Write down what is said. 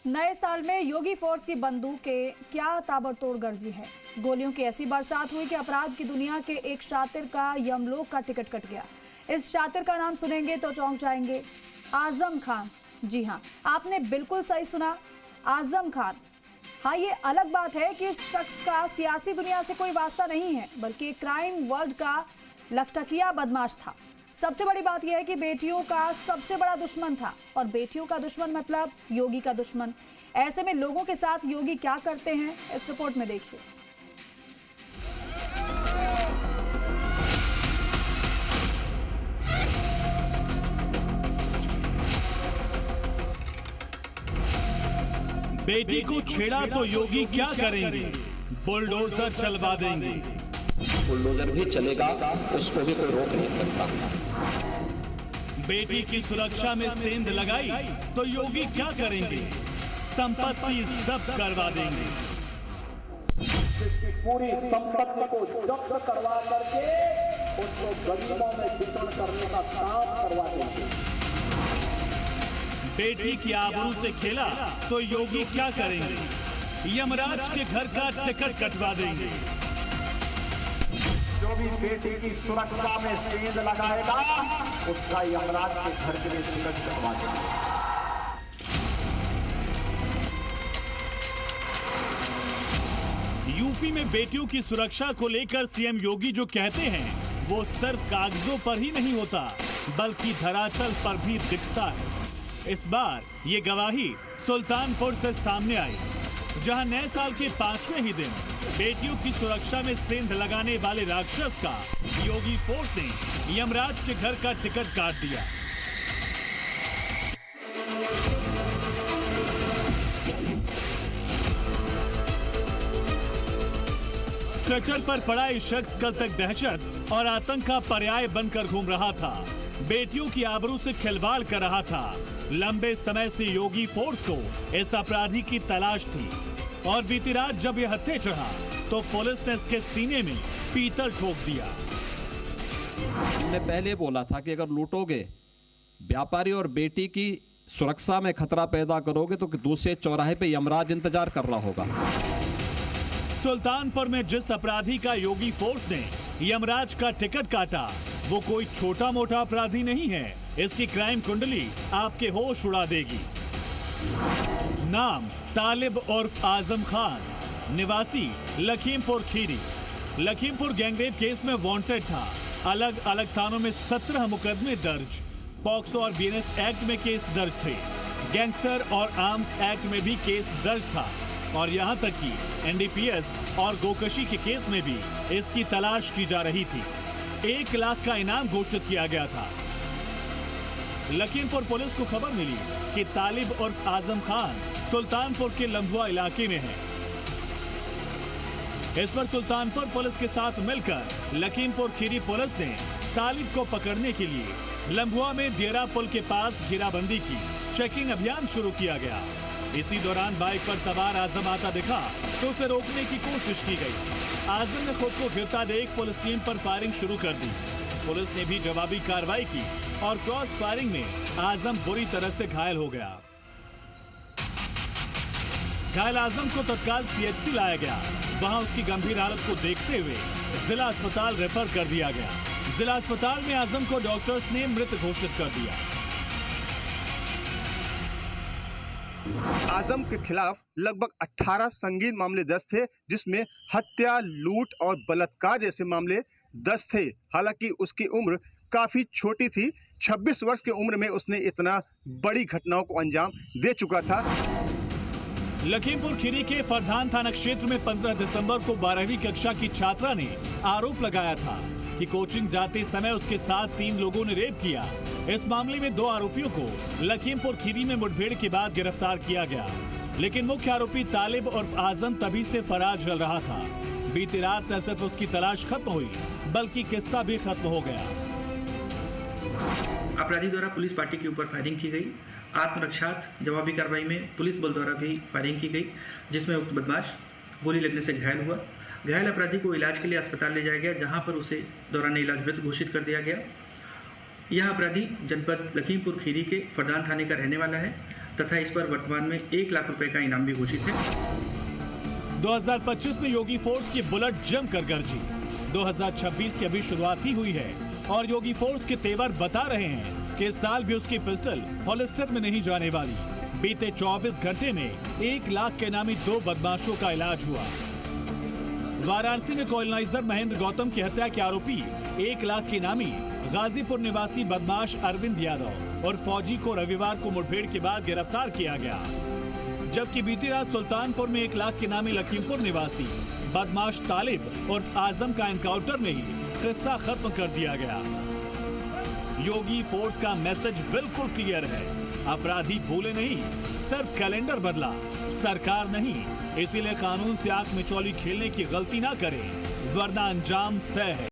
नए साल में योगी फोर्स की बंदूकें क्या ताबड़तोड़ गरजी है। गोलियों की ऐसी बरसात हुई कि अपराध की दुनिया के एक शातिर का यमलोक का टिकट कट गया। इस शातिर का नाम सुनेंगे तो चौंक जाएंगे, आजम खान। जी हाँ, आपने बिल्कुल सही सुना, आजम खान। हाँ, ये अलग बात है कि इस शख्स का सियासी दुनिया से कोई वास्ता नहीं है, बल्कि क्राइम वर्ल्ड का लखटकिया बदमाश था। सबसे बड़ी बात यह है कि बेटियों का सबसे बड़ा दुश्मन था, और बेटियों का दुश्मन मतलब योगी का दुश्मन। ऐसे में लोगों के साथ योगी क्या करते हैं, इस रिपोर्ट में देखिए। बेटी को छेड़ा तो योगी क्या करेंगे, बुलडोजर चलवा देंगे। बुलडोजर भी चलेगा, उसको भी कोई रोक नहीं सकता। बेटी की सुरक्षा में सेंध लगाई तो योगी क्या करेंगे, संपत्ति जब्त करवा देंगे। पूरी संपत्ति को जब्त करवा करके उसको गरीबों में वितरण करने का काम करवा देंगे। बेटी की आबरू से खेला तो योगी क्या करेंगे, यमराज के घर का टिकट कटवा देंगे। जो भी बेटी की सुरक्षा में सेंध लगाएगा उसका यमराज के घर के लिए टिकट कटवा देंगे। यूपी में बेटियों की सुरक्षा को लेकर सीएम योगी जो कहते हैं वो सिर्फ कागजों पर ही नहीं होता, बल्कि धरातल पर भी दिखता है। इस बार ये गवाही सुल्तानपुर से सामने आई, जहां नए साल के 5वें ही दिन बेटियों की सुरक्षा में सेंध लगाने वाले राक्षस का योगी फोर्स ने यमराज के घर का टिकट काट दिया। स्ट्रेचर पर पड़ा इस शख्स कल तक दहशत और आतंक का पर्याय बनकर घूम रहा था। बेटियों की आबरू से खिलवाड़ कर रहा था। लंबे समय से योगी फोर्स को इस अपराधी की तलाश थी, और बीती रात जब यह हत्थे चढ़ा तो पुलिस ने इसके सीने में पीतल ठोक दिया। हमने पहले बोला था कि अगर लूटोगे, व्यापारी और बेटी की सुरक्षा में खतरा पैदा करोगे तो दूसरे चौराहे पे यमराज इंतजार कर रहा होगा। सुल्तानपुर में जिस अपराधी का योगी फोर्स ने यमराज का टिकट काटा वो कोई छोटा मोटा अपराधी नहीं है। इसकी क्राइम कुंडली आपके होश उड़ा देगी। नाम तालिब उर्फ आजम खान, निवासी लखीमपुर खीरी। लखीमपुर गैंगरेप केस में वांटेड था। अलग अलग थानों में 17 मुकदमे दर्ज। पॉक्सो और बीएनएस एक्ट में केस दर्ज थे। गैंगस्टर और आर्म्स एक्ट में भी केस दर्ज था, और यहां तक कि एनडीपीएस और गोकशी के केस में भी इसकी तलाश की जा रही थी। 1 लाख का इनाम घोषित किया गया था। लखीमपुर पुलिस को खबर मिली कि तालिब और आजम खान सुल्तानपुर के लम्बुआ इलाके में है। इस पर सुल्तानपुर पुलिस के साथ मिलकर लखीमपुर खीरी पुलिस ने तालिब को पकड़ने के लिए लम्बुआ में दियरा पुल के पास घेराबंदी की। चेकिंग अभियान शुरू किया गया। इसी दौरान बाइक पर सवार आजम आता दिखा तो उसे रोकने की कोशिश की गई। आजम ने खुद को गिरता देख पुलिस टीम पर फायरिंग शुरू कर दी। पुलिस ने भी जवाबी कार्रवाई की और क्रॉस फायरिंग में आजम बुरी तरह से घायल हो गया। घायल आजम को तत्काल सीएचसी लाया गया। वहां उसकी गंभीर हालत को देखते हुए जिला अस्पताल रेफर कर दिया गया। जिला अस्पताल में आजम को डॉक्टर्स ने मृत घोषित कर दिया। आजम के खिलाफ लगभग 18 संगीन मामले दर्ज थे, जिसमें हत्या, लूट और बलात्कार जैसे मामले दर्ज थे। हालांकि उसकी उम्र काफी छोटी थी। 26 वर्ष की उम्र में उसने इतना बड़ी घटनाओं को अंजाम दे चुका था। लखीमपुर खीरी के फरधान थाना क्षेत्र में 15 दिसंबर को 12वीं कक्षा की छात्रा ने आरोप लगाया था कि कोचिंग जाते समय उसके साथ 3 लोगों ने रेप किया। इस मामले में 2 आरोपियों को लखीमपुर खीरी में मुठभेड़ के बाद गिरफ्तार किया गया, लेकिन मुख्य आरोपी तालिब और आजम तभी से फरार चल रहा था। बीती रात न सिर्फ उसकी तलाश खत्म हुई, बल्कि किस्सा भी खत्म हो गया। अपराधी द्वारा पुलिस पार्टी के ऊपर फायरिंग की गई। आत्मरक्षार्थ जवाबी कार्रवाई में पुलिस बल द्वारा भी फायरिंग की गई, जिसमें उक्त बदमाश गोली लगने से घायल हुआ। घायल अपराधी को इलाज के लिए अस्पताल ले जाया गया, जहां पर उसे दौरान इलाज मृत घोषित कर दिया गया। यह अपराधी जनपद लखीमपुर खीरी के फरदान थाने का रहने वाला है तथा इस पर वर्तमान में 1 लाख रुपए का इनाम भी घोषित है। 2025 में योगी फोर्स की बुलेट जमकर गरजी। 2026 की अभी शुरुआत ही हुई है और योगी फोर्स के तेवर बता रहे हैं कि इस साल भी उसकी पिस्टल हॉलिस्टर में नहीं जाने वाली। बीते 24 घंटे में 1 लाख के नामी 2 बदमाशों का इलाज हुआ। वाराणसी में कॉलोनाइजर महेंद्र गौतम की हत्या के आरोपी 1 लाख के नामी गाजीपुर निवासी बदमाश अरविंद यादव और फौजी को रविवार को मुठभेड़ के बाद गिरफ्तार किया गया, जबकि बीती रात सुल्तानपुर में 1 लाख के नामी लखीमपुर निवासी बदमाश तालिब और आजम का एनकाउंटर में ही किस्सा खत्म कर दिया गया। योगी फोर्स का मैसेज बिल्कुल क्लियर है, अपराधी भूले नहीं, सिर्फ कैलेंडर बदला, सरकार नहीं। इसीलिए कानून से आंख मिचौली खेलने की गलती ना करें, वरना अंजाम तय है।